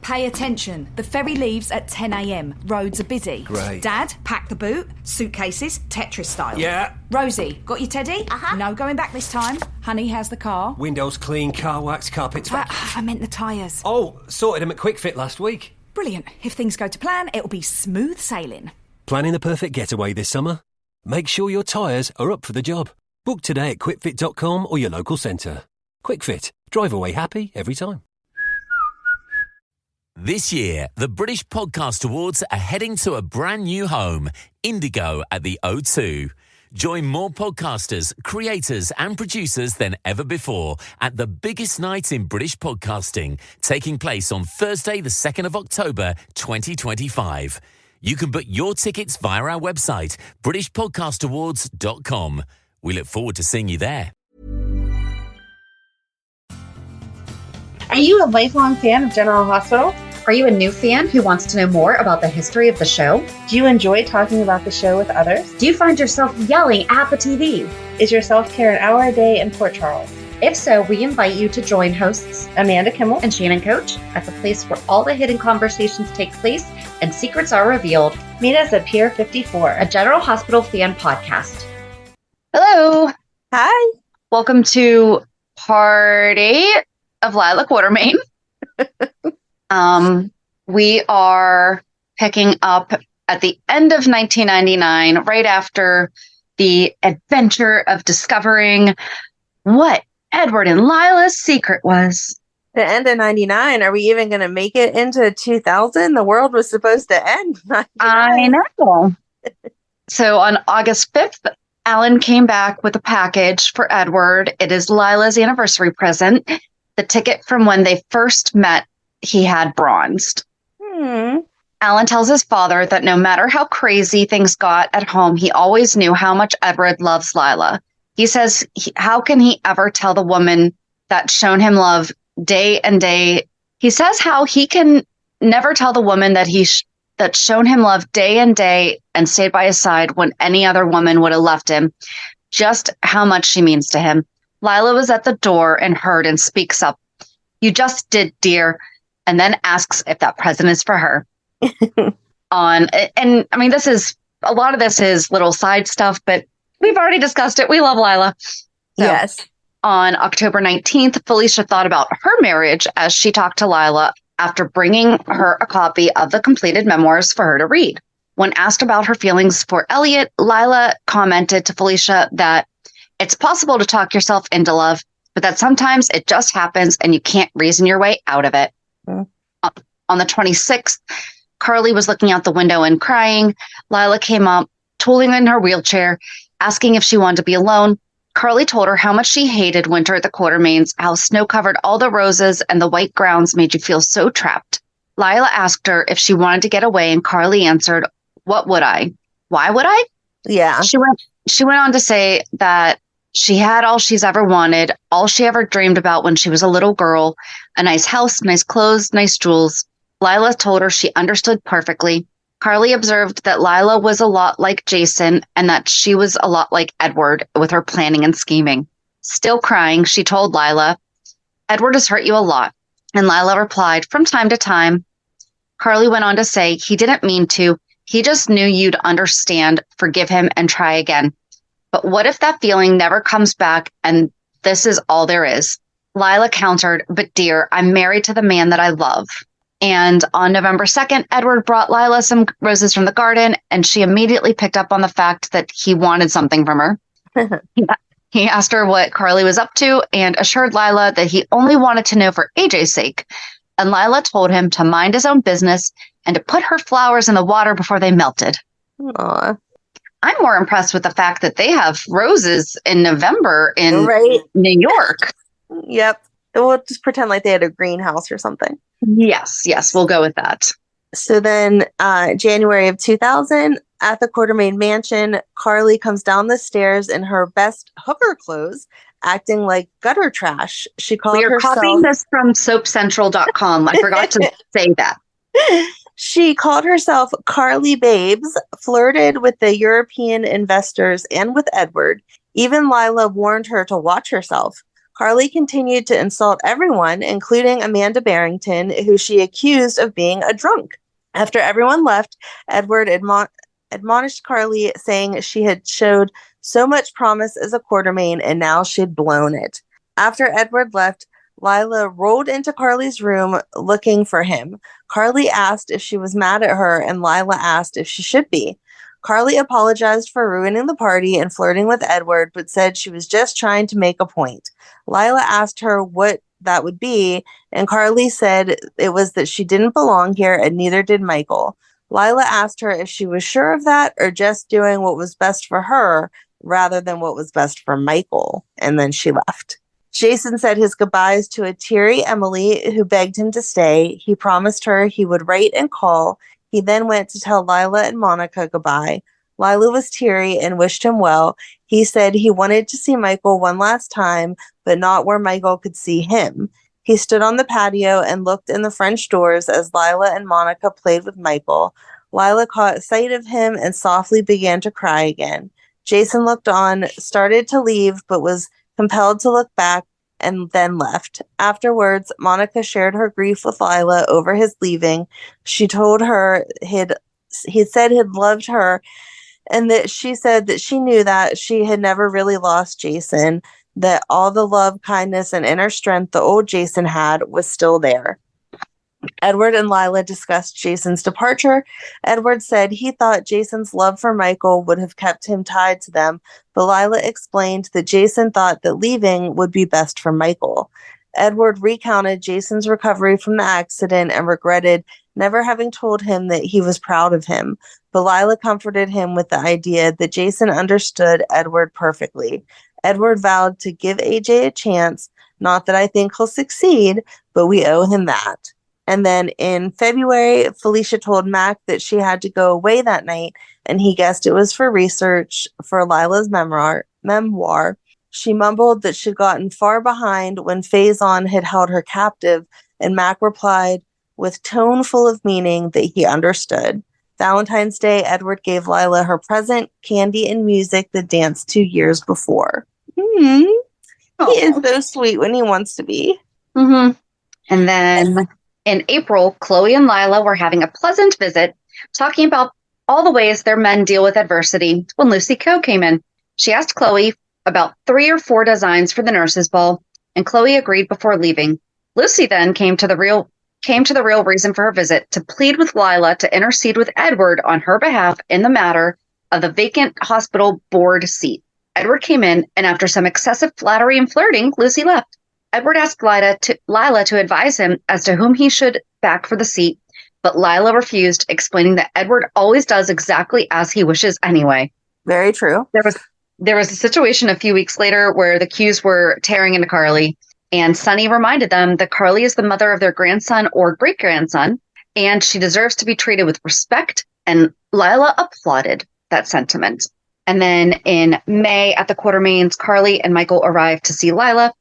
Pay attention. The ferry leaves at 10 a.m. Roads are busy. Great. Dad, pack the boot. Suitcases, Tetris style. Yeah. Rosie, got your teddy? Uh-huh. No going back this time. Honey, how's the car? Windows clean, car wax, carpets vacuum. I meant the tyres. Oh, sorted them at Quick Fit last week. Brilliant. If things go to plan, it'll be smooth sailing. Planning the perfect getaway this summer? Make sure your tyres are up for the job. Book today at quickfit.com or your local centre. Quick Fit. Drive away happy every time. This year, the British Podcast Awards are heading to a brand new home, Indigo at the O2. Join more podcasters, creators and producers than ever before at the biggest night in British podcasting, taking place on Thursday the 2nd of October 2025. You can book your tickets via our website, britishpodcastawards.com. We look forward to seeing you there. Are you a lifelong fan of General Hospital? Are you a new fan who wants to know more about the history of the show? Do you enjoy talking about the show with others? Do you find yourself yelling at the TV? Is your self-care an hour a day in Port Charles? If so, we invite you to join hosts Amanda Kimmel and Shannon Coach at the place where all the hidden conversations take place and secrets are revealed. Meet us at Pier 54, a General Hospital fan podcast. Hello. Hi. Welcome to Party of Lila Quartermaine. We are picking up at the end of 1999, right after the adventure of discovering what Edward and Lila's secret was. The end of 99. Are we even going to make it into 2000? The world was supposed to end. I know. So on August 5th, Alan came back with a package for Edward. It is Lila's anniversary present. The ticket from when they first met, he had bronzed. Alan tells his father that no matter how crazy things got at home, he always knew how much Edward loves Lila. He says, how can he ever tell the woman that's shown him love day and day? He says how he can never tell the woman that that's shown him love day and day and stayed by his side when any other woman would have left him, just how much she means to him. Lila was at the door and heard and speaks up. You just did, dear. And then asks if that present is for her. And I mean, a lot of this is little side stuff, but we've already discussed it. We love Lila. So, yes. On October 19th, Felicia thought about her marriage as she talked to Lila after bringing her a copy of the completed memoirs for her to read. When asked about her feelings for Elliot, Lila commented to Felicia that it's possible to talk yourself into love, but that sometimes it just happens and you can't reason your way out of it. On the 26th, Carly was looking out the window and crying. Lila came up, tooling in her wheelchair, asking if she wanted to be alone. Carly told her how much she hated winter at the Quartermaines, how snow covered all the roses and the white grounds made you feel so trapped. Lila asked her if she wanted to get away, and Carly answered, "What would I? Why would I?" Yeah. She went on to say that she had all she's ever wanted, all she ever dreamed about when she was a little girl, a nice house, nice clothes, nice jewels. Lila told her she understood perfectly. Carly observed that Lila was a lot like Jason and that she was a lot like Edward with her planning and scheming. Still crying, she told Lila, "Edward has hurt you a lot." And Lila replied, "From time to time." Carly went on to say, "He didn't mean to. He just knew you'd understand, forgive him, and try again. But what if that feeling never comes back and this is all there is?" Lila countered, "But dear, I'm married to the man that I love." And on November 2nd, Edward brought Lila some roses from the garden, and she immediately picked up on the fact that he wanted something from her. He asked her what Carly was up to and assured Lila that he only wanted to know for AJ's sake. And Lila told him to mind his own business and to put her flowers in the water before they melted. Aww. I'm more impressed with the fact that they have roses in November in New York. Yep. We'll just pretend like they had a greenhouse or something. Yes, we'll go with that. So then January of 2000, at the Quartermaine mansion, Carly comes down the stairs in her best hooker clothes, acting like gutter trash. She called herself... We are copying this from soapcentral.com. I forgot to say that. She called herself Carly Babes, flirted with the European investors and with Edward. Even Lila warned her to watch herself. Carly continued to insult everyone, including Amanda Barrington, who she accused of being a drunk. After everyone left, Edward admonished Carly, saying she had showed so much promise as a Quartermaine and now she'd blown it. After Edward left, Lila rolled into Carly's room looking for him. Carly asked if she was mad at her, and Lila asked if she should be. Carly apologized for ruining the party and flirting with Edward, but said she was just trying to make a point. Lila asked her what that would be, and Carly said it was that she didn't belong here and neither did Michael. Lila asked her if she was sure of that or just doing what was best for her rather than what was best for Michael, and then she left. Jason said his goodbyes to a teary Emily, who begged him to stay. He promised her he would write and call. He then went to tell Lila and Monica goodbye. Lila was teary and wished him well. He said he wanted to see Michael one last time, but not where Michael could see him. He stood on the patio and looked in the French doors as Lila and Monica played with Michael. Lila caught sight of him and softly began to cry again. Jason looked on, started to leave, but was compelled to look back and then left. Afterwards, Monica shared her grief with Lila over his leaving. She told her he said he'd loved her, and that she said that she knew that she had never really lost Jason, that all the love, kindness, and inner strength the old Jason had was still there. Edward and Lila discussed Jason's departure. Edward said he thought Jason's love for Michael would have kept him tied to them, but Lila explained that Jason thought that leaving would be best for Michael. Edward recounted Jason's recovery from the accident and regretted never having told him that he was proud of him, but Lila comforted him with the idea that Jason understood Edward perfectly. Edward vowed to give AJ a chance, not that I think he'll succeed, but we owe him that. And then in February, Felicia told Mac that she had to go away that night, and he guessed it was for research for Lila's memoir. She mumbled that she'd gotten far behind when Faison had held her captive, and Mac replied with tone full of meaning that he understood. Valentine's Day, Edward gave Lila her present, candy and music that danced 2 years before. He is so sweet when he wants to be. Mm-hmm. And then in April, Chloe and Lila were having a pleasant visit, talking about all the ways their men deal with adversity when Lucy Coe came in. She asked Chloe about 3 or 4 designs for the nurses' ball, and Chloe agreed before leaving. Lucy then came to the real reason for her visit, to plead with Lila to intercede with Edward on her behalf in the matter of the vacant hospital board seat. Edward came in, and after some excessive flattery and flirting, Lucy left. Edward asked Lila to advise him as to whom he should back for the seat, but Lila refused, explaining that Edward always does exactly as he wishes anyway. Very true. There was a situation a few weeks later where the Qs were tearing into Carly, and Sonny reminded them that Carly is the mother of their grandson or great-grandson, and she deserves to be treated with respect, and Lila applauded that sentiment. And then in May at the Quartermaines, Carly and Michael arrived to see Lila.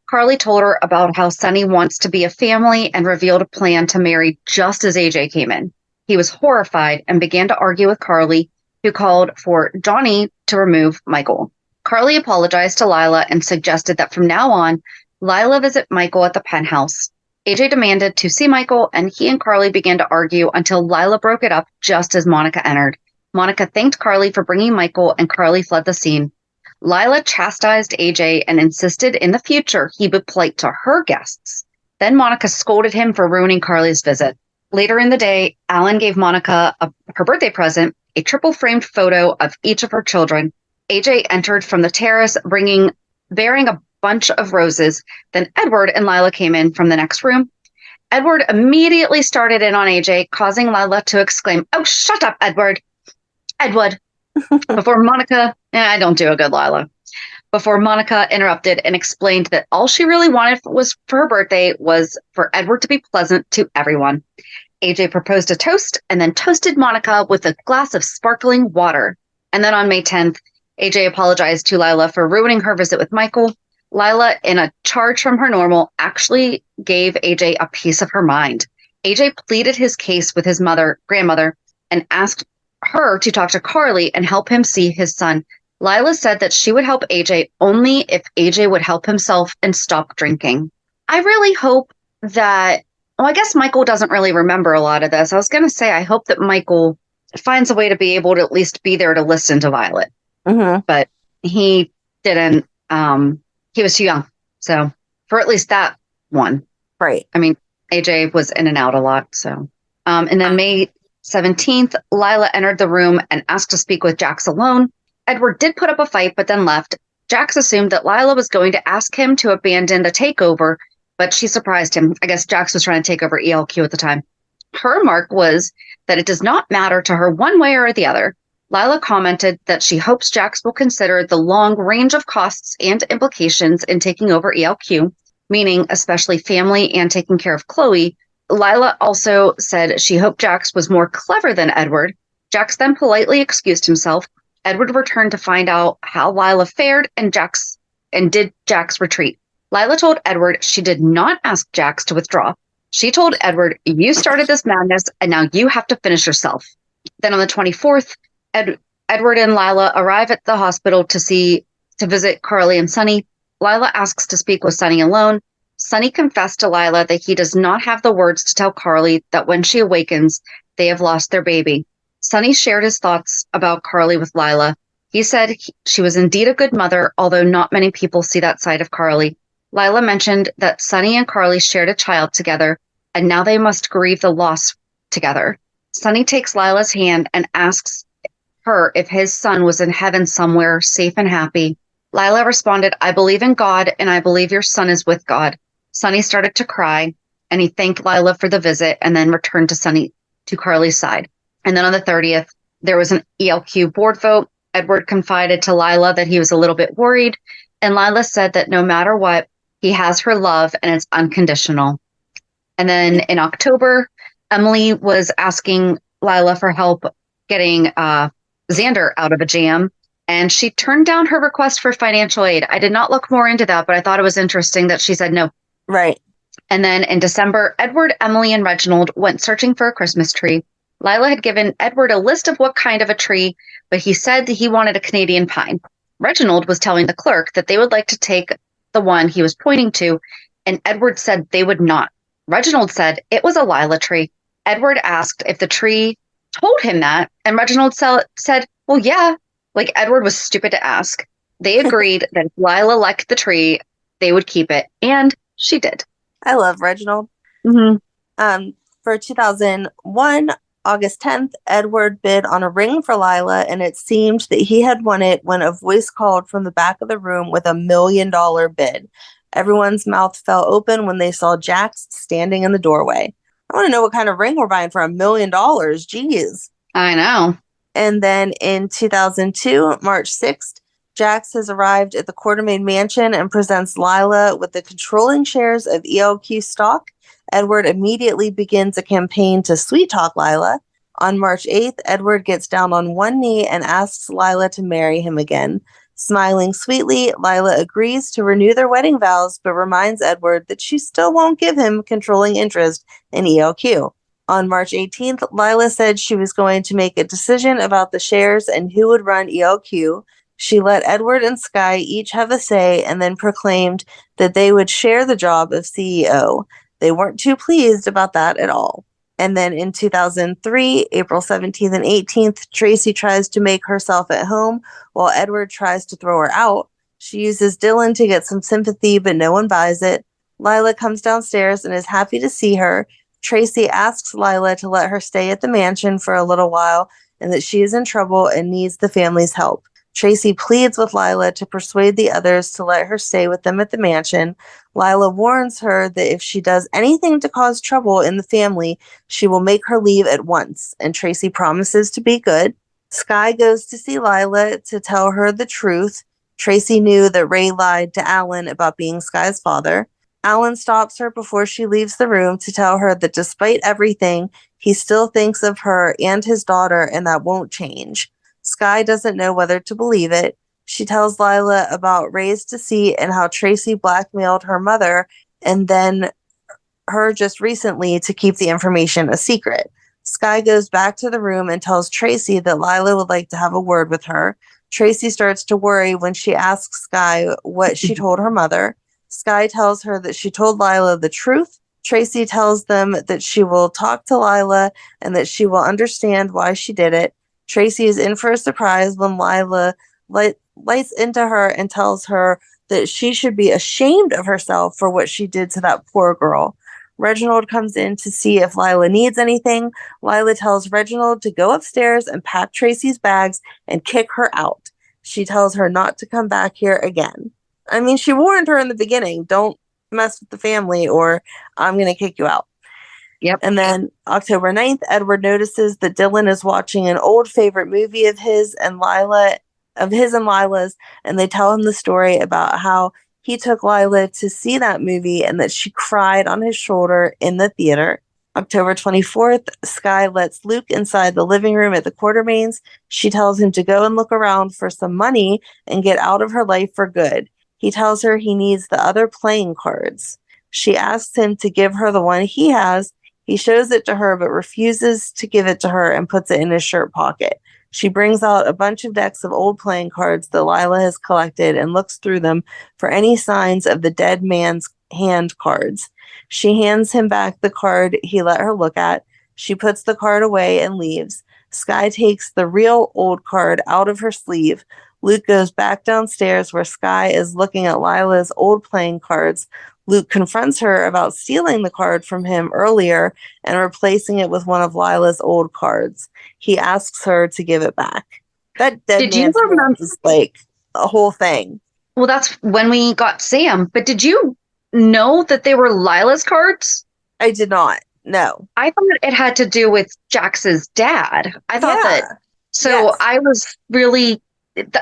Carly told her about how Sonny wants to be a family and revealed a plan to marry just as AJ came in. He was horrified and began to argue with Carly, who called for Johnny to remove Michael. Carly apologized to Lila and suggested that from now on, Lila visit Michael at the penthouse. AJ demanded to see Michael, and he and Carly began to argue until Lila broke it up just as Monica entered. Monica thanked Carly for bringing Michael, and Carly fled the scene. Lila chastised AJ and insisted in the future he would polite to her guests. Then Monica scolded him for ruining Carly's visit. Later in the day, Alan gave Monica her birthday present, a triple-framed photo of each of her children. AJ entered from the terrace, bearing a bunch of roses. Then Edward and Lila came in from the next room. Edward immediately started in on AJ, causing Lila to exclaim, "Oh, shut up, Edward!" Before Monica, I don't do a good Lila. Before Monica interrupted and explained that all she really wanted was for her birthday was for Edward to be pleasant to everyone. AJ proposed a toast and then toasted Monica with a glass of sparkling water. And then on May 10th, AJ apologized to Lila for ruining her visit with Michael. Lila, in a charge from her normal, actually gave AJ a piece of her mind. AJ pleaded his case with his grandmother, and asked her to talk to Carly and help him see his son. Lila said that she would help AJ only if AJ would help himself and stop drinking. I really hope that, well, I guess Michael doesn't really remember a lot of this. I was going to say, I hope that Michael finds a way to be able to at least be there to listen to Violet. Mm-hmm. But he didn't. He was too young. So for at least that one. Right. I mean, AJ was in and out a lot. So, and then May 17th, Lila entered the room and asked to speak with Jax alone. Edward did put up a fight, but then left. Jax assumed that Lila was going to ask him to abandon the takeover, but she surprised him. I guess Jax was trying to take over ELQ at the time. Her remark was that it does not matter to her one way or the other. Lila commented that she hopes Jax will consider the long range of costs and implications in taking over ELQ, meaning especially family and taking care of Chloe. Lila also said she hoped Jax was more clever than Edward. Jax then politely excused himself. Edward returned to find out how Lila fared, and did Jax retreat. Lila told Edward she did not ask Jax to withdraw. She told Edward, "You started this madness, and now you have to finish yourself." Then on the 24th, Edward and Lila arrive at the hospital to visit Carly and Sonny. Lila asks to speak with Sonny alone. Sonny confessed to Lila that he does not have the words to tell Carly that when she awakens, they have lost their baby. Sonny shared his thoughts about Carly with Lila. He said she was indeed a good mother, although not many people see that side of Carly. Lila mentioned that Sonny and Carly shared a child together, and now they must grieve the loss together. Sonny takes Lila's hand and asks her if his son was in heaven somewhere, safe and happy. Lila responded, "I believe in God, and I believe your son is with God." Sonny started to cry, and he thanked Lila for the visit and then returned to Carly's side. And then on the 30th, there was an ELQ board vote. Edward confided to Lila that he was a little bit worried, and Lila said that no matter what, he has her love and it's unconditional. And then in October, Emily was asking Lila for help getting Xander out of a jam, and she turned down her request for financial aid. I did not look more into that, but I thought it was interesting that she said no. Right. And then in December, Edward, Emily, and Reginald went searching for a Christmas tree. Lila had given Edward a list of what kind of a tree, but he said that he wanted a Canadian pine. Reginald was telling the clerk that they would like to take the one he was pointing to, and Edward said they would not. Reginald said it was a Lila tree. Edward asked if the tree told him that, and Reginald said, well, yeah, like Edward was stupid to ask. They agreed that if Lila liked the tree, they would keep it, and she did. I love Reginald. Mm-hmm. For 2001, August 10th, Edward bid on a ring for Lila, and it seemed that he had won it when a voice called from the back of the room with $1 million bid. Everyone's mouth fell open when they saw Jax standing in the doorway. I want to know what kind of ring we're buying for $1 million. Jeez. I know. And then in 2002, March 6th, Jax has arrived at the Quartermaine mansion and presents Lila with the controlling shares of ELQ stock. Edward immediately begins a campaign to sweet-talk Lila. On March 8th, Edward gets down on one knee and asks Lila to marry him again. Smiling sweetly, Lila agrees to renew their wedding vows, but reminds Edward that she still won't give him controlling interest in ELQ. On March 18th, Lila said she was going to make a decision about the shares and who would run ELQ. She let Edward and Skye each have a say and then proclaimed that they would share the job of CEO. They weren't too pleased about that at all. And then in 2003, April 17th and 18th, Tracy tries to make herself at home while Edward tries to throw her out. She uses Dylan to get some sympathy, but no one buys it. Lila comes downstairs and is happy to see her. Tracy asks Lila to let her stay at the mansion for a little while and that she is in trouble and needs the family's help. Tracy pleads with Lila to persuade the others to let her stay with them at the mansion. Lila warns her that if she does anything to cause trouble in the family, she will make her leave at once, and Tracy promises to be good. Skye goes to see Lila to tell her the truth. Tracy knew that Ray lied to Alan about being Skye's father. Alan stops her before she leaves the room to tell her that despite everything, he still thinks of her and his daughter, and that won't change. Skye doesn't know whether to believe it. She tells Lila about Ray's deceit and how Tracy blackmailed her mother and then her just recently to keep the information a secret. Skye goes back to the room and tells Tracy that Lila would like to have a word with her. Tracy starts to worry when she asks Skye what she told her mother. Skye tells her that she told Lila the truth. Tracy tells them that she will talk to Lila and that she will understand why she did it. Tracy is in for a surprise when Lila lights into her and tells her that she should be ashamed of herself for what she did to that poor girl. Reginald comes in to see if Lila needs anything. Lila tells Reginald to go upstairs and pack Tracy's bags and kick her out. She tells her not to come back here again. I mean, she warned her in the beginning, don't mess with the family or I'm going to kick you out. Yep. And then October 9th, Edward notices that Dylan is watching an old favorite movie of his and Lila's, and they tell him the story about how he took Lila to see that movie and that she cried on his shoulder in the theater. October 24th, Skye lets Luke inside the living room at the Quartermaines. She tells him to go and look around for some money and get out of her life for good. He tells her he needs the other playing cards. She asks him to give her the one he has. He shows it to her but refuses to give it to her and puts it in his shirt pocket. She brings out a bunch of decks of old playing cards that Lila has collected and looks through them for any signs of the dead man's hand cards. She hands him back the card he let her look at. She puts the card away and leaves. Skye takes the real old card out of her sleeve. Luke goes back downstairs where Skye is looking at Lila's old playing cards. Luke confronts her about stealing the card from him earlier and replacing it with one of Lila's old cards. He asks her to give it back. That dead man's hand is like a whole thing. Well, that's when we got Sam. But did you know that they were Lila's cards? I did not. No. I thought it had to do with Jax's dad. I thought that. So yes. I was really,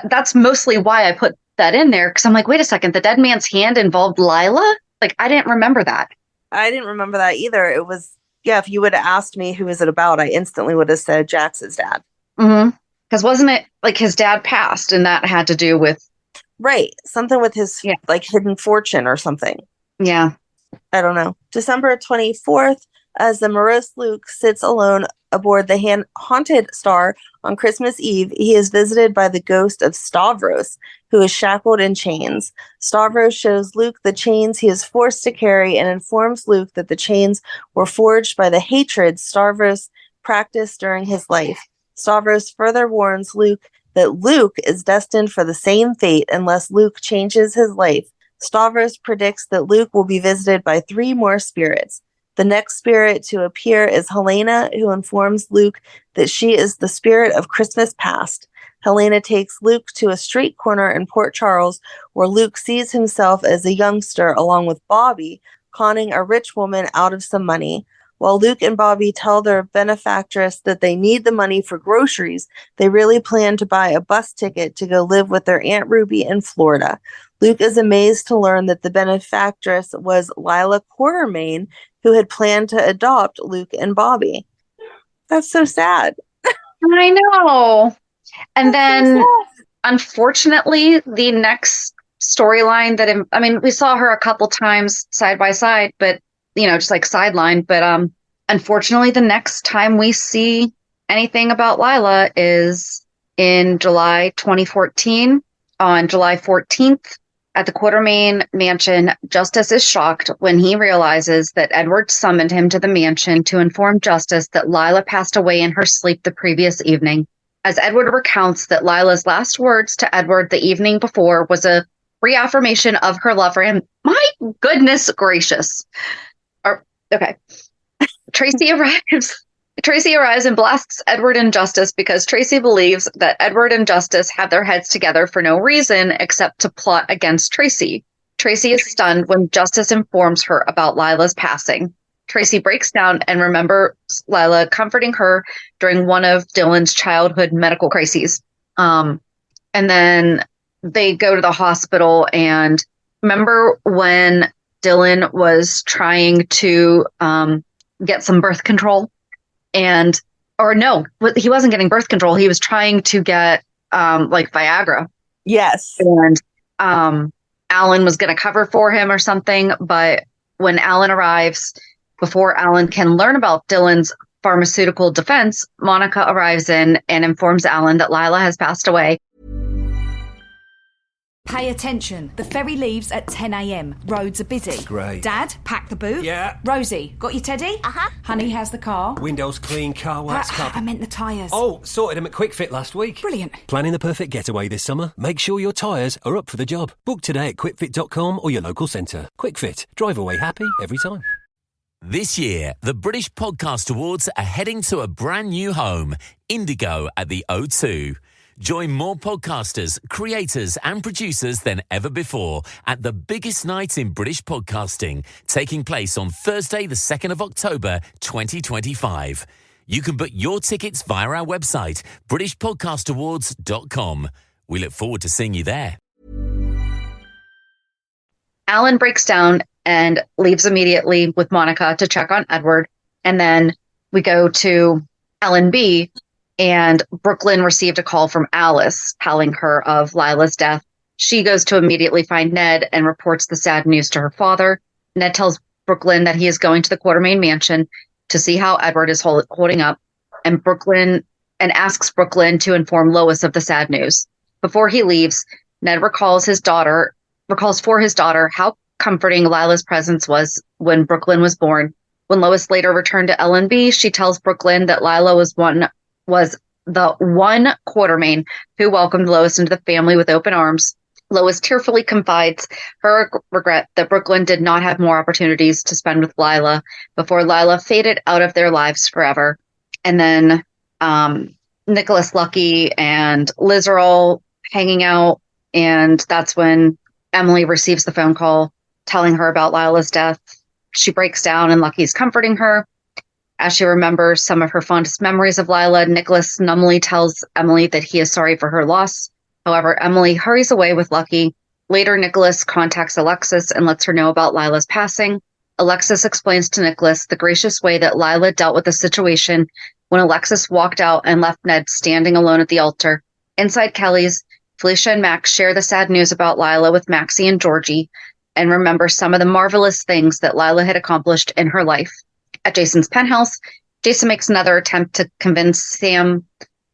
that's mostly why I put that in there. Because I'm like, wait a second, the dead man's hand involved Lila? Like, I didn't remember that. I didn't remember that either. It was, if you would have asked me who is it about, I instantly would have said Jax's dad. Mm-hmm. Because wasn't it like his dad passed and that had to do with... Right. Something with his like hidden fortune or something. Yeah. I don't know. December 24th, as the morose Luke sits alone aboard the haunted Star on Christmas Eve, he is visited by the ghost of Stavros, who is shackled in chains. Stavros shows Luke the chains he is forced to carry and informs Luke that the chains were forged by the hatred Stavros practiced during his life. Stavros further warns Luke that Luke is destined for the same fate unless Luke changes his life. Stavros predicts that Luke will be visited by 3 more spirits. The next spirit to appear is Helena, who informs Luke that she is the spirit of Christmas past. Helena takes Luke to a street corner in Port Charles, where Luke sees himself as a youngster along with Bobby, conning a rich woman out of some money. While Luke and Bobby tell their benefactress that they need the money for groceries, they really plan to buy a bus ticket to go live with their Aunt Ruby in Florida. Luke is amazed to learn that the benefactress was Lila Quartermaine, who had planned to adopt Luke and Bobby. That's so sad. I know. And then, unfortunately, the next storyline that, we saw her a couple times side by side, but, just like sideline. But unfortunately, the next time we see anything about Lila is in July 2014. On July 14th, at the Quartermaine mansion, Justice is shocked when he realizes that Edward summoned him to the mansion to inform Justice that Lila passed away in her sleep the previous evening. As Edward recounts that Lila's last words to Edward the evening before was a reaffirmation of her love for him. My goodness gracious. Okay. Tracy arrives and blasts Edward and Justice because Tracy believes that Edward and Justice have their heads together for no reason except to plot against Tracy. Tracy is stunned when Justice informs her about Lila's passing. Tracy breaks down and remembers Lila comforting her during one of Dylan's childhood medical crises. And then they go to the hospital, and remember when Dylan was trying to get some birth control? He wasn't getting birth control. He was trying to get Viagra. Yes. And Alan was going to cover for him or something. But when Alan arrives, before Alan can learn about Dylan's pharmaceutical defense, Monica arrives in and informs Alan that Lila has passed away. Pay attention. The ferry leaves at 10 a.m. Roads are busy. Great. Dad, pack the boot. Yeah. Rosie, got your teddy? Uh-huh. Honey, how's the car? Windows clean, car wax, I carpet. meant the tyres. Oh, sorted them at Quick Fit last week. Brilliant. Planning the perfect getaway this summer? Make sure your tyres are up for the job. Book today at quickfit.com or your local centre. Quick Fit. Drive away happy every time. This year, the British Podcast Awards are heading to a brand new home, Indigo at the O2. Join more podcasters, creators and producers than ever before at the biggest night in British podcasting, taking place on Thursday, the 2nd of October, 2025. You can book your tickets via our website, britishpodcastawards.com. We look forward to seeing you there. Alan breaks down and leaves immediately with Monica to check on Edward. And then we go to Ellen B. And Brooklyn received a call from Alice telling her of Lila's death. She goes to immediately find Ned and reports the sad news to her father. Ned tells Brooklyn that he is going to the Quartermaine mansion to see how Edward is holding up, and asks Brooklyn to inform Lois of the sad news. Before he leaves, Ned recalls for his daughter how comforting Lila's presence was when Brooklyn was born. When Lois later returned to L&B, she tells Brooklyn that Lila was the one Quartermaine who welcomed Lois into the family with open arms. Lois tearfully confides her regret that Brooklyn did not have more opportunities to spend with Lila before Lila faded out of their lives forever. And then Nicholas, Lucky, and Liz are all hanging out, and that's when Emily receives the phone call telling her about Lila's death. She breaks down, and Lucky's comforting her. As she remembers some of her fondest memories of Lila, Nicholas numbly tells Emily that he is sorry for her loss. However, Emily hurries away with Lucky. Later, Nicholas contacts Alexis and lets her know about Lila's passing. Alexis explains to Nicholas the gracious way that Lila dealt with the situation when Alexis walked out and left Ned standing alone at the altar. Inside Kelly's, Felicia and Max share the sad news about Lila with Maxie and Georgie and remember some of the marvelous things that Lila had accomplished in her life. At Jason's penthouse, Jason makes another attempt to convince Sam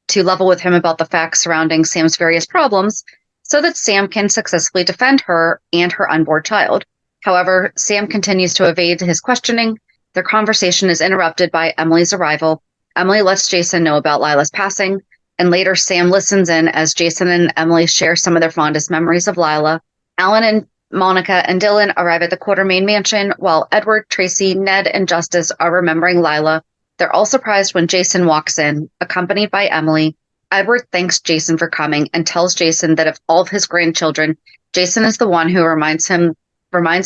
to level with him about the facts surrounding Sam's various problems so that Sam can successfully defend her and her unborn child. However, Sam continues to evade his questioning. Their conversation is interrupted by Emily's arrival. Emily lets Jason know about Lila's passing, and later Sam listens in as Jason and Emily share some of their fondest memories of Lila. Alan and Monica and Dylan arrive at the Quartermaine mansion while Edward, Tracy, Ned, and Justice are remembering Lila. They're all surprised when Jason walks in, accompanied by Emily. Edward thanks Jason for coming and tells Jason that of all of his grandchildren, Jason is the one who reminds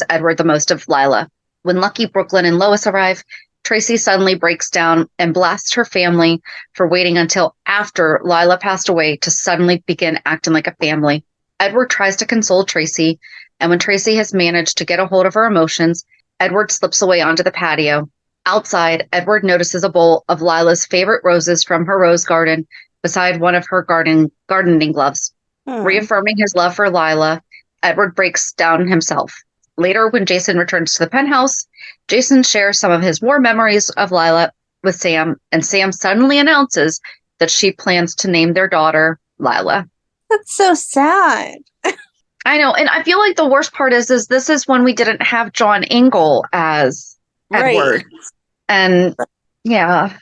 Edward the most of Lila. When Lucky, Brooklyn, and Lois arrive, Tracy suddenly breaks down and blasts her family for waiting until after Lila passed away to suddenly begin acting like a family. Edward tries to console Tracy, and when Tracy has managed to get a hold of her emotions, Edward slips away onto the patio. Outside, Edward notices a bowl of Lila's favorite roses from her rose garden beside one of her gardening gloves. Reaffirming his love for Lila, Edward breaks down himself. Later, when Jason returns to the penthouse, Jason shares some of his war memories of Lila with Sam, and Sam suddenly announces that she plans to name their daughter Lila. That's so sad. I know, and I feel like the worst part is this is when we didn't have John Ingle as Edward. Right. And yeah.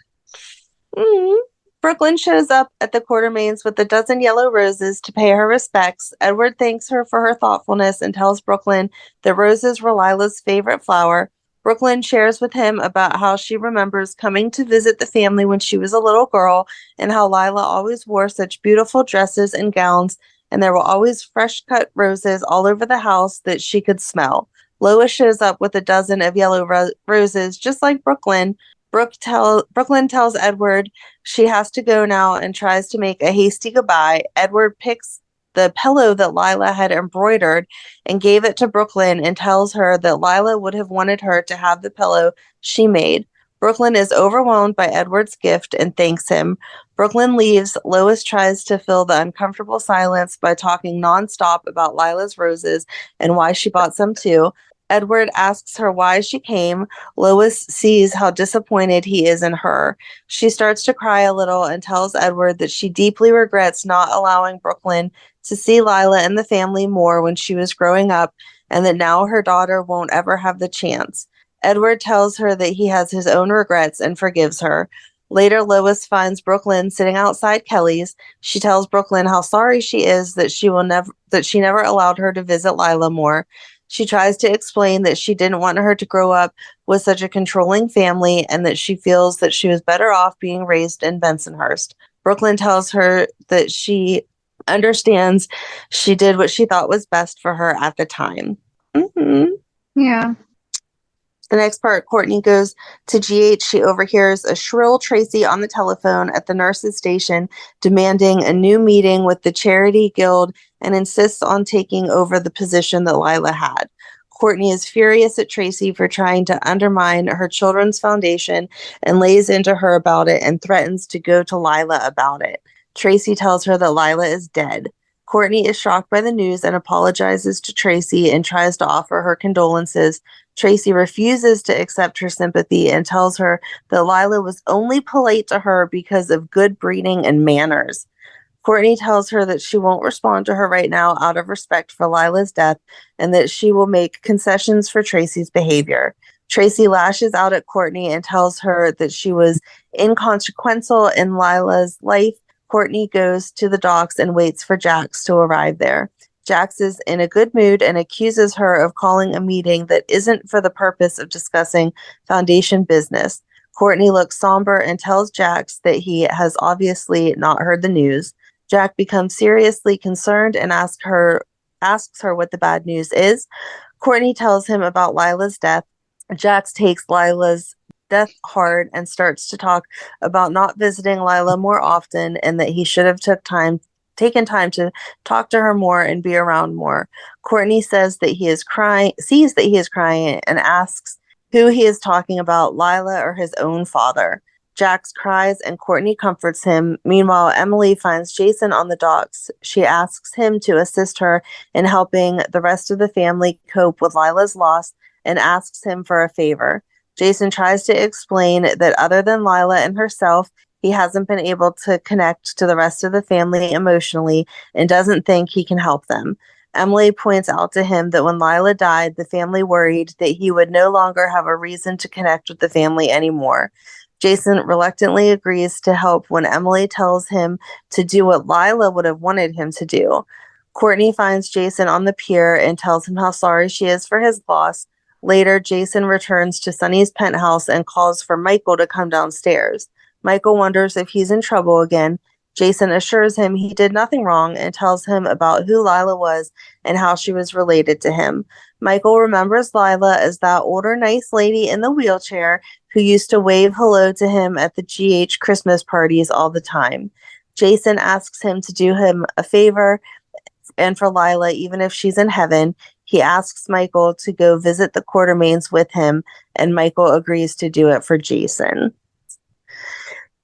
Mm-hmm. Brooklyn shows up at the Quartermaines with a dozen yellow roses to pay her respects. Edward thanks her for her thoughtfulness and tells Brooklyn that roses were Lila's favorite flower. Brooklyn shares with him about how she remembers coming to visit the family when she was a little girl and how Lila always wore such beautiful dresses and gowns, and there were always fresh-cut roses all over the house that she could smell. Lois shows up with a dozen of yellow roses, just like Brooklyn. Brooklyn tells Edward she has to go now and tries to make a hasty goodbye. Edward picks the pillow that Lila had embroidered and gave it to Brooklyn and tells her that Lila would have wanted her to have the pillow she made. Brooklyn is overwhelmed by Edward's gift and thanks him. Brooklyn leaves. Lois tries to fill the uncomfortable silence by talking nonstop about Lila's roses and why she bought some too. Edward asks her why she came. Lois sees how disappointed he is in her. She starts to cry a little and tells Edward that she deeply regrets not allowing Brooklyn to see Lila and the family more when she was growing up, and that now her daughter won't ever have the chance. Edward tells her that he has his own regrets and forgives her. Later, Lois finds Brooklyn sitting outside Kelly's. She tells Brooklyn how sorry she is that she never allowed her to visit Lila more. She tries to explain that she didn't want her to grow up with such a controlling family and that she feels that she was better off being raised in Bensonhurst. Brooklyn tells her that she understands she did what she thought was best for her at the time. Yeah. The next part, Courtney goes to GH. She overhears a shrill Tracy on the telephone at the nurse's station demanding a new meeting with the Charity Guild and insists on taking over the position that Lila had. Courtney is furious at Tracy for trying to undermine her children's foundation and lays into her about it and threatens to go to Lila about it. Tracy tells her that Lila is dead. Courtney is shocked by the news and apologizes to Tracy and tries to offer her condolences. Tracy refuses to accept her sympathy and tells her that Lila was only polite to her because of good breeding and manners. Courtney tells her that she won't respond to her right now out of respect for Lila's death and that she will make concessions for Tracy's behavior. Tracy lashes out at Courtney and tells her that she was inconsequential in Lila's life. Courtney goes to the docks and waits for Jax to arrive there. Jax is in a good mood and accuses her of calling a meeting that isn't for the purpose of discussing Foundation business. Courtney looks somber and tells Jax that he has obviously not heard the news. Jax becomes seriously concerned and asks her what the bad news is. Courtney tells him about Lila's death. Jax takes Lila's death hard and starts to talk about not visiting Lila more often and that he should have taken time to talk to her more and be around more. Courtney sees that he is crying and asks who he is talking about, Lila or his own father. Jax cries and Courtney comforts him. Meanwhile, Emily finds Jason on the docks. She asks him to assist her in helping the rest of the family cope with Lila's loss and asks him for a favor. Jason tries to explain that other than Lila and herself, he hasn't been able to connect to the rest of the family emotionally and doesn't think he can help them. Emily points out to him that when Lila died, the family worried that he would no longer have a reason to connect with the family anymore. Jason reluctantly agrees to help when Emily tells him to do what Lila would have wanted him to do. Courtney finds Jason on the pier and tells him how sorry she is for his loss. Later, Jason returns to Sonny's penthouse and calls for Michael to come downstairs. Michael wonders if he's in trouble again. Jason assures him he did nothing wrong and tells him about who Lila was and how she was related to him. Michael remembers Lila as that older, nice lady in the wheelchair who used to wave hello to him at the GH Christmas parties all the time. Jason asks him to do him a favor and for Lila, even if she's in heaven. He asks Michael to go visit the Quartermaines with him, and Michael agrees to do it for Jason.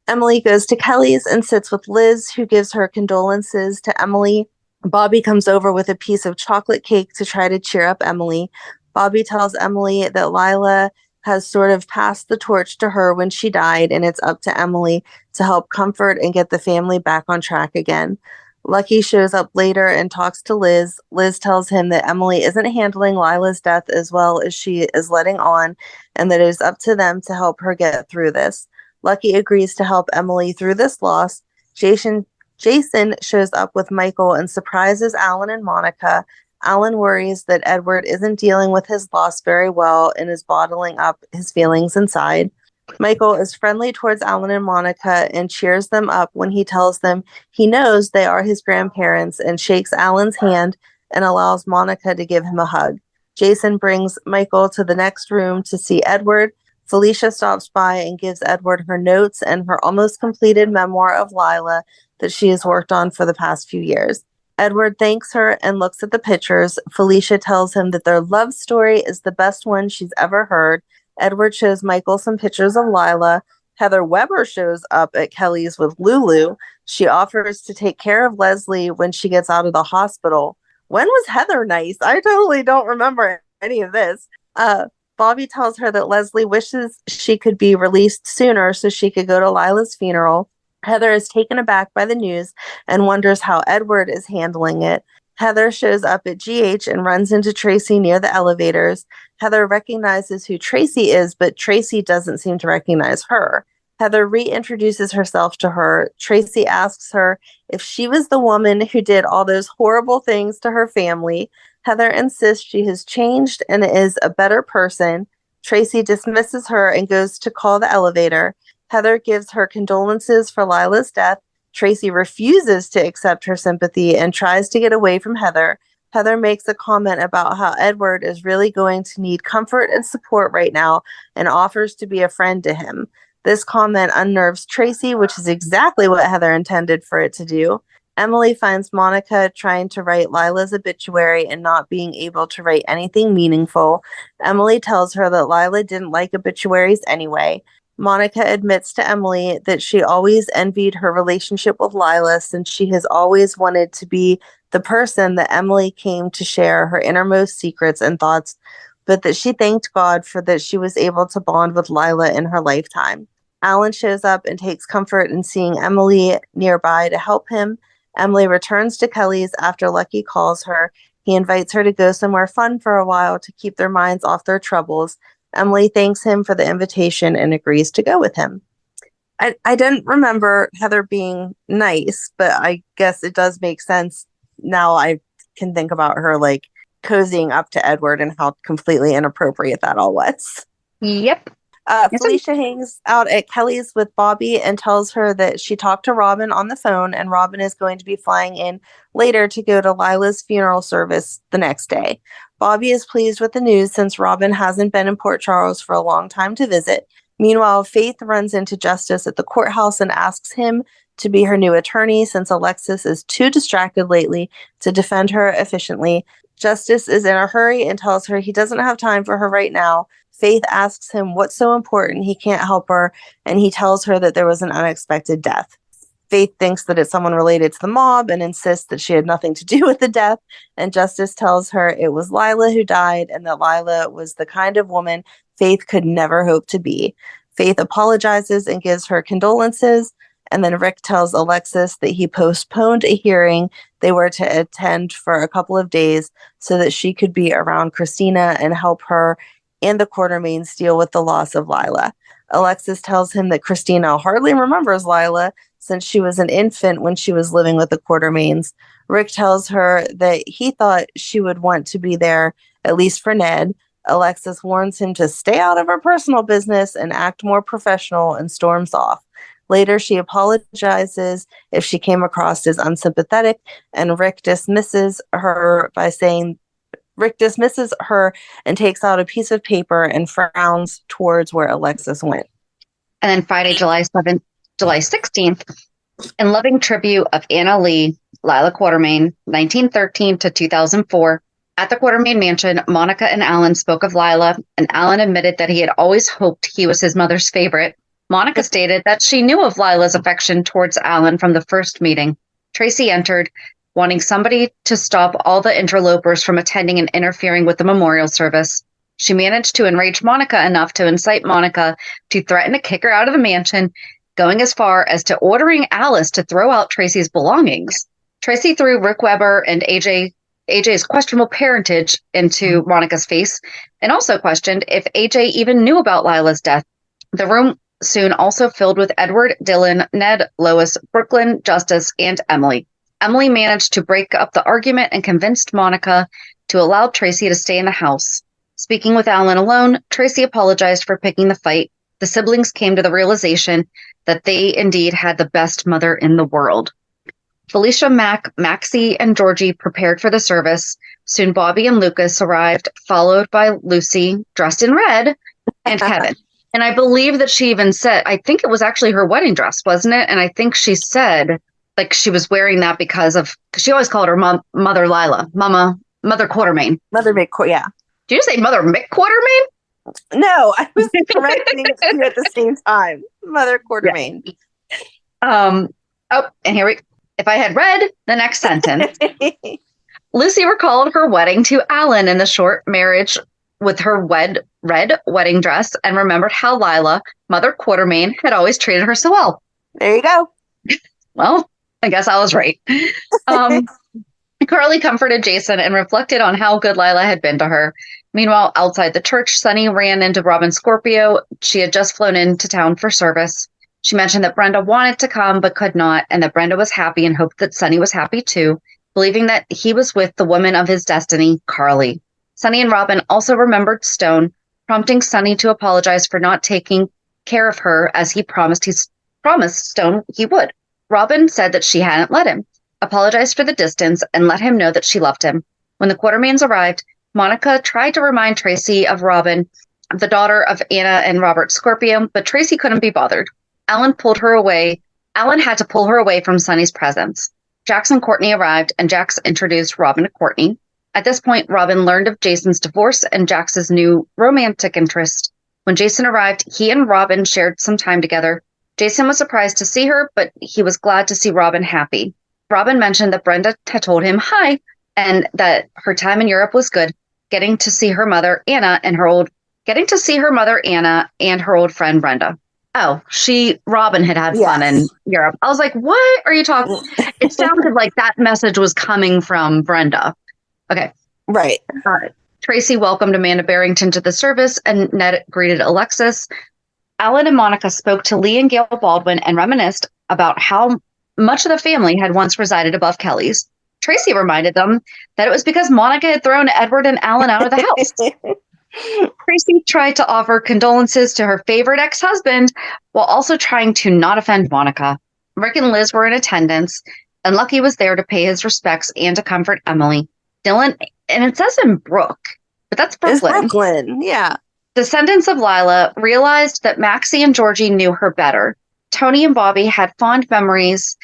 Emily goes to Kelly's and sits with Liz, who gives her condolences to Emily. Bobby comes over with a piece of chocolate cake to try to cheer up Emily. Bobby tells Emily that Lila has sort of passed the torch to her when she died, and it's up to Emily to help comfort and get the family back on track again. Lucky shows up later and talks to Liz. Liz tells him that Emily isn't handling Lila's death as well as she is letting on, and that it is up to them to help her get through this. Lucky agrees to help Emily through this loss. Jason shows up with Michael and surprises Alan and Monica. Alan worries that Edward isn't dealing with his loss very well and is bottling up his feelings inside. Michael is friendly towards Alan and Monica and cheers them up when he tells them he knows they are his grandparents and shakes Alan's hand and allows Monica to give him a hug. Jason brings Michael to the next room to see Edward. Felicia stops by and gives Edward her notes and her almost completed memoir of Lila that she has worked on for the past few years. Edward thanks her and looks at the pictures. Felicia tells him that their love story is the best one she's ever heard. Edward shows Michael some pictures of Lila. Heather Weber shows up at Kelly's with Lulu. She offers to take care of Leslie when she gets out of the hospital. When was Heather nice? I totally don't remember any of this. Bobby tells her that Leslie wishes she could be released sooner so she could go to Lila's funeral. Heather is taken aback by the news and wonders how Edward is handling it. Heather shows up at GH and runs into Tracy near the elevators. Heather recognizes who Tracy is, but Tracy doesn't seem to recognize her. Heather reintroduces herself to her. Tracy asks her if she was the woman who did all those horrible things to her family. Heather insists she has changed and is a better person. Tracy dismisses her and goes to call the elevator. Heather gives her condolences for Lila's death. Tracy refuses to accept her sympathy and tries to get away from Heather. Heather makes a comment about how Edward is really going to need comfort and support right now and offers to be a friend to him. This comment unnerves Tracy, which is exactly what Heather intended for it to do. Emily finds Monica trying to write Lila's obituary and not being able to write anything meaningful. Emily tells her that Lila didn't like obituaries anyway. Monica admits to Emily that she always envied her relationship with Lila since she has always wanted to be the person that Emily came to share her innermost secrets and thoughts, but that she thanked God for that she was able to bond with Lila in her lifetime. Alan shows up and takes comfort in seeing Emily nearby to help him. Emily returns to Kelly's after Lucky calls her. He invites her to go somewhere fun for a while to keep their minds off their troubles. Emily thanks him for the invitation and agrees to go with him. I didn't remember Heather being nice, but I guess it does make sense now. I can think about her like cozying up to Edward and how completely inappropriate that all was. Yep. Felicia hangs out at Kelly's with Bobby and tells her that she talked to Robin on the phone and Robin is going to be flying in later to go to Lila's funeral service the next day. Bobby is pleased with the news since Robin hasn't been in Port Charles for a long time to visit. Meanwhile, Faith runs into Justice at the courthouse and asks him to be her new attorney since Alexis is too distracted lately to defend her efficiently. Justice is in a hurry and tells her he doesn't have time for her right now. Faith asks him what's so important he can't help her, and he tells her that there was an unexpected death. Faith thinks that it's someone related to the mob and insists that she had nothing to do with the death, and Justice tells her it was Lila who died and that Lila was the kind of woman Faith could never hope to be. Faith apologizes and gives her condolences, and then Rick tells Alexis that he postponed a hearing they were to attend for a couple of days so that she could be around Christina and help her and the Quartermaines deal with the loss of Lila. Alexis tells him that Christina hardly remembers Lila since she was an infant when she was living with the Quartermaines. Rick tells her that he thought she would want to be there, at least for Ned. Alexis warns him to stay out of her personal business and act more professional and storms off. Later, she apologizes if she came across as unsympathetic, and Rick dismisses her and takes out a piece of paper and frowns towards where Alexis went. And then Friday, July 16th, in loving tribute of Anna Lee, Lila Quartermaine, 1913 to 2004. At the Quartermaine mansion, Monica and Alan spoke of Lila, and Alan admitted that he had always hoped he was his mother's favorite. Monica stated that she knew of Lila's affection towards Alan from the first meeting. Tracy entered, wanting somebody to stop all the interlopers from attending and interfering with the memorial service. She managed to enrage Monica enough to incite Monica to threaten to kick her out of the mansion, going as far as to ordering Alice to throw out Tracy's belongings. Tracy threw Rick Weber and AJ's questionable parentage into Monica's face and also questioned if AJ even knew about Lila's death. The room soon also filled with Edward, Dylan, Ned, Lois, Brooklyn, Justice, and Emily. Emily managed to break up the argument and convinced Monica to allow Tracy to stay in the house. Speaking with Alan alone, Tracy apologized for picking the fight. The siblings came to the realization that they indeed had the best mother in the world. Felicia, Maxie, and Georgie prepared for the service. Soon Bobby and Lucas arrived, followed by Lucy, dressed in red, and Kevin. And I believe that she even said, I think it was actually her wedding dress, wasn't it? And I think she said, like, she was wearing that because she always called her Mother Lila, Mother Quartermaine. Mother McQuartermaine, yeah. Did you say Mother McQuartermaine? No, I was correcting it at the same time. Mother Quartermaine. Yeah. If I had read the next sentence. Lucy recalled her wedding to Alan and the short marriage with her red wedding dress and remembered how Lila, Mother Quartermaine, had always treated her so well. There you go. Well, I guess I was right. Carly comforted Jason and reflected on how good Lila had been to her. Meanwhile, outside the church, Sonny ran into Robin Scorpio. She had just flown into town for service. She mentioned that Brenda wanted to come but could not, and that Brenda was happy and hoped that Sonny was happy too, believing that he was with the woman of his destiny, Carly. Sonny and Robin also remembered Stone, prompting Sonny to apologize for not taking care of her as he promised Stone he would. Robin said that she hadn't let him, apologized for the distance, and let him know that she loved him. When the Quartermaines arrived, Monica tried to remind Tracy of Robin, the daughter of Anna and Robert Scorpio, but Tracy couldn't be bothered. Alan had to pull her away from Sonny's presence. Jax and Courtney arrived, and Jax introduced Robin to Courtney. At this point, Robin learned of Jason's divorce and Jax's new romantic interest. When Jason arrived, he and Robin shared some time together. Jason was surprised to see her, but he was glad to see Robin happy. Robin mentioned that Brenda had told him hi, and that her time in Europe was good, getting to see her mother Anna and her old friend Brenda. Oh, Robin had fun in Europe. I was like, what are you talking? It sounded like that message was coming from Brenda. Okay. Right. Tracy welcomed Amanda Barrington to the service, and Ned greeted Alexis. Alan and Monica spoke to Lee and Gail Baldwin and reminisced about how much of the family had once resided above Kelly's. Tracy reminded them that it was because Monica had thrown Edward and Alan out of the house. Tracy tried to offer condolences to her favorite ex-husband while also trying to not offend Monica. Rick and Liz were in attendance, and Lucky was there to pay his respects and to comfort Emily. Dylan, and it says in Brook, but that's Brooklyn. It's Brooklyn, yeah. Descendants of Lila realized that Maxie and Georgie knew her better. Tony and Bobby had fond memories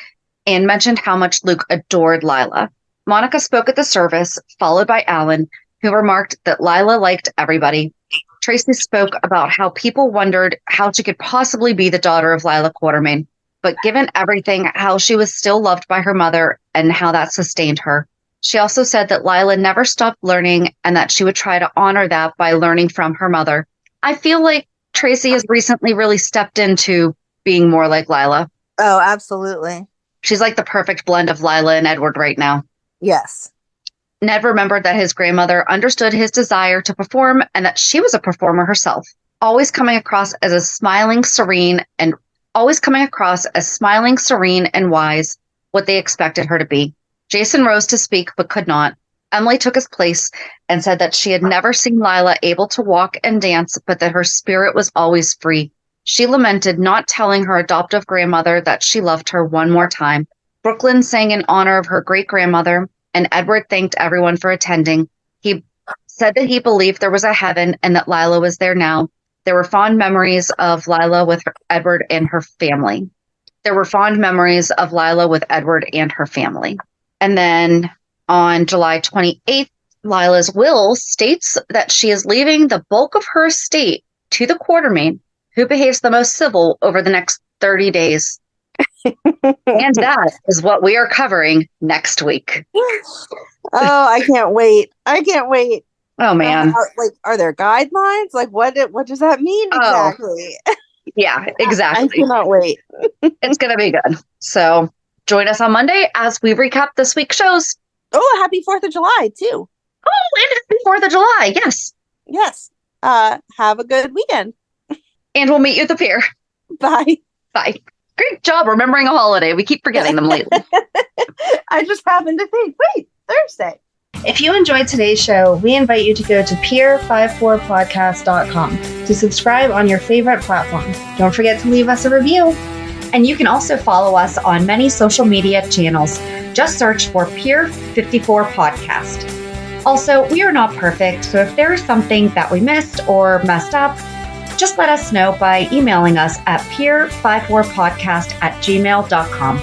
and mentioned how much Luke adored Lila. Monica spoke at the service, followed by Alan, who remarked that Lila liked everybody. Tracy spoke about how people wondered how she could possibly be the daughter of Lila Quartermaine, but given everything, how she was still loved by her mother and how that sustained her. She also said that Lila never stopped learning and that she would try to honor that by learning from her mother. I feel like Tracy has recently really stepped into being more like Lila. Oh, absolutely. She's like the perfect blend of Lila and Edward right now. Yes. Ned remembered that his grandmother understood his desire to perform and that she was a performer herself, always coming across as smiling, serene, and wise, what they expected her to be. Jason rose to speak but could not. Emily took his place and said that she had never seen Lila able to walk and dance, but that her spirit was always free. She lamented not telling her adoptive grandmother that she loved her one more time. Brooklyn sang in honor of her great-grandmother, and Edward thanked everyone for attending. He said that he believed there was a heaven and that Lila was there now. There were fond memories of Lila with Edward and her family. And then on July 28th, Lila's will states that she is leaving the bulk of her estate to the Quartermaine, who behaves the most civil over the next 30 days. And that is what we are covering next week. Oh, I can't wait. Oh, man. Are there guidelines? Like, what does that mean exactly? Yeah, exactly. I cannot wait. It's going to be good. So join us on Monday as we recap this week's shows. Oh, happy 4th of July, too. Oh, and happy 4th of July. Yes. Yes. Have a good weekend. And we'll meet you at the pier. Bye. Bye. Great job remembering a holiday. We keep forgetting them lately. I just happened to think, wait, Thursday. If you enjoyed today's show, we invite you to go to peer54podcast.com to subscribe on your favorite platform. Don't forget to leave us a review. And you can also follow us on many social media channels. Just search for Peer 54 Podcast. Also, we are not perfect, so if there is something that we missed or messed up, just let us know by emailing us at peer54podcast@gmail.com.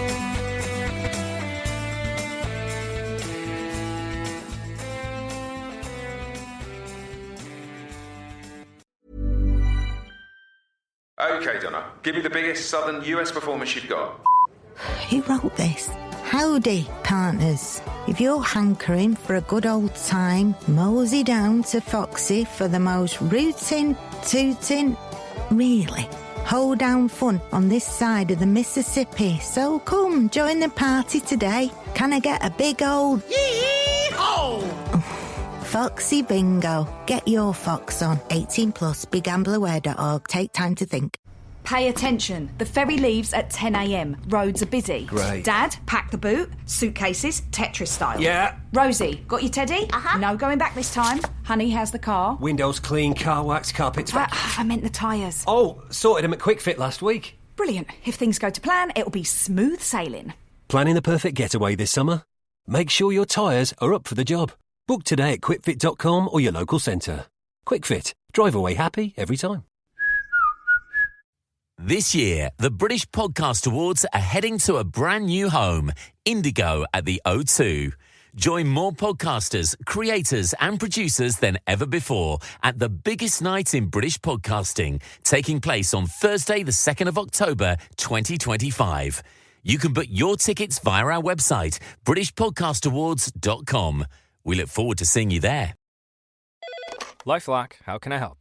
Okay, Donna, give me the biggest southern US performance you've got. Who wrote this? Howdy, partners. If you're hankering for a good old time, mosey down to Foxy for the most rootin', tootin', really hoedown fun on this side of the Mississippi. So come, join the party today. Can I get a big old yee-haw? Foxy Bingo. Get your fox on. 18 plus, begambleaware.org. Take time to think. Pay attention. The ferry leaves at 10 a.m. Roads are busy. Great. Dad, pack the boot. Suitcases, Tetris style. Yeah. Rosie, got your teddy? Uh-huh. No going back this time. Honey, how's the car? Windows clean, car wax, carpets. I meant the tyres. Oh, sorted them at Quick Fit last week. Brilliant. If things go to plan, it'll be smooth sailing. Planning the perfect getaway this summer? Make sure your tyres are up for the job. Book today at quickfit.com or your local centre. Quick Fit. Drive away happy every time. This year, the British Podcast Awards are heading to a brand new home, Indigo at the O2. Join more podcasters, creators and producers than ever before at the biggest night in British podcasting, taking place on Thursday, the 2nd of October, 2025. You can book your tickets via our website, britishpodcastawards.com. We look forward to seeing you there. LifeLock, how can I help?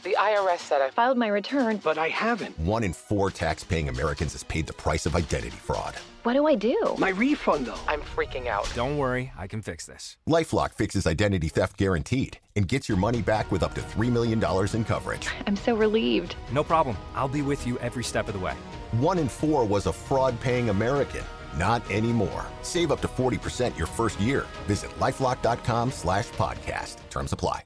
The IRS said I filed my return, But I haven't. 1 in 4 tax-paying Americans has paid the price of identity fraud. What do I do? My refund, though. I'm freaking out. Don't worry, I can fix this. LifeLock fixes identity theft guaranteed and gets your money back with up to $3 million in coverage. I'm so relieved. No problem. I'll be with you every step of the way. 1 in 4 was a fraud-paying American. Not anymore. Save up to 40% your first year. Visit LifeLock.com/podcast. Terms apply.